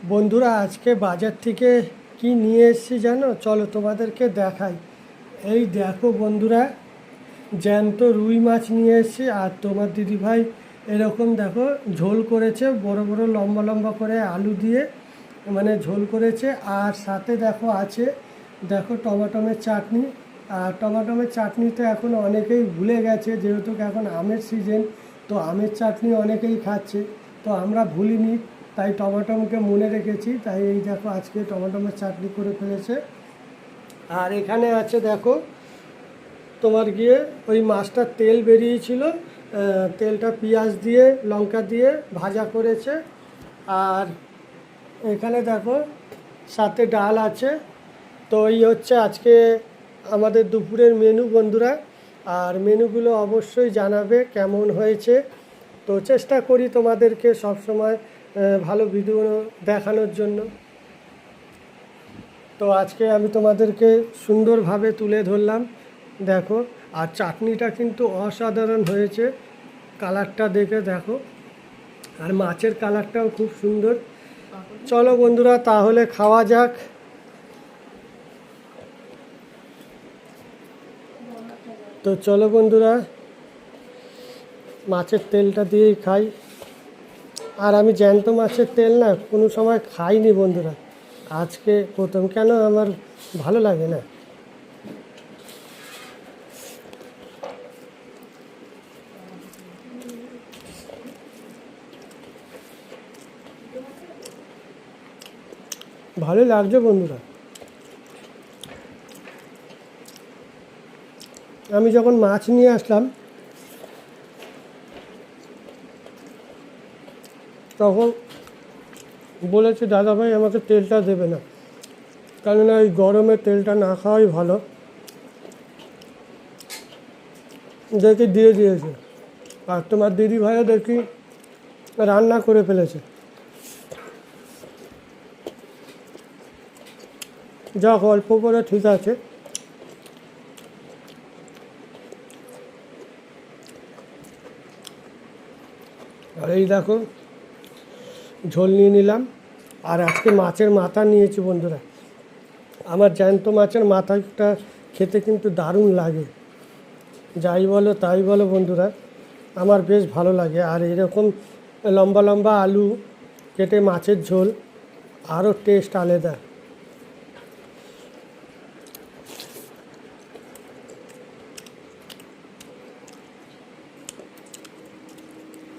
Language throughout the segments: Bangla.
বন্ধুরা আজকে বাজার থেকে কি নিয়ে এসেছি জানো? চলো তোমাদেরকে দেখাই। এই দেখো বন্ধুরা, জ্যান্ত রুই মাছ নিয়ে এসেছি। আর তোমার দিদিভাই এরকম দেখো ঝোল করেছে, বড় বড় লম্বা লম্বা করে আলু দিয়ে মানে ঝোল করেছে। আর সাথে দেখো আছে, দেখো টমাটমের চাটনি। আর টমাটমের চাটনি তো এখন অনেকেই ভুলে গেছে, যেহেতু এখন আমের সিজন, তো আমের চাটনি অনেকেই খাচ্ছে। তো আমরা ভুলিনি, তাই টমাটমকে মনে রেখেছি। তাই এই দেখো আজকে টমাটমের চাটনি করে ফেলেছে। আর এখানে আছে দেখো তোমার গিয়ে ওই মাছটার তেল বেরিয়েছিল, তেলটা পেঁয়াজ দিয়ে লঙ্কা দিয়ে ভাজা করেছে। আর এখানে দেখো সাথে ডাল আছে। তো এই হচ্ছে আজকে আমাদের দুপুরের মেনু বন্ধুরা। আর মেনুগুলো অবশ্যই জানাবে কেমন হয়েছে। তো চেষ্টা করি তোমাদেরকে সবসময় ভালো ভিডিও দেখানোর জন্য। তো আজকে আমি তোমাদেরকে সুন্দরভাবে তুলে ধরলাম, দেখো। আর চাটনিটা কিন্তু অসাধারণ হয়েছে, কালারটা দেখে দেখো। আর মাছের কালারটাও খুব সুন্দর। চলো বন্ধুরা তাহলে খাওয়া যাক। তো চলো বন্ধুরা, মাছের তেলটা দিয়েই খাই। আর আমি জ্যান্ত মাছের তেল না কোনো সময় খাইনি বন্ধুরা, আজকে প্রথম। কেন আমার ভালো লাগে না। ভালো লাগছে বন্ধুরা। আমি যখন মাছ নিয়ে আসলাম তখন বলেছে দাদাভাই আমাকে তেলটা দেবে না, কেননা এই গরমে তেলটা না খাওয়াই ভালো। দেখি দিয়ে দিয়েছে। আর তোমার দিদিভাইও দেখি রান্না করে ফেলেছে। যাক, অল্প করে ঠিক আছে। আর এই দেখো ঝোল নিয়ে নিলাম। আর আজকে মাছের মাথা নিয়েছি বন্ধুরা। আমার জ্যান্ত মাছের মাথাটা খেতে কিন্তু দারুণ লাগে। যাই বলো তাই বলো বন্ধুরা, আমার বেশ ভালো লাগে। আর এরকম লম্বা লম্বা আলু কেটে মাছের ঝোল আরও টেস্ট আলাদা।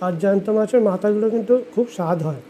আর জ্যান্ত মাছের মাথাগুলো কিন্তু খুব স্বাদ হয়।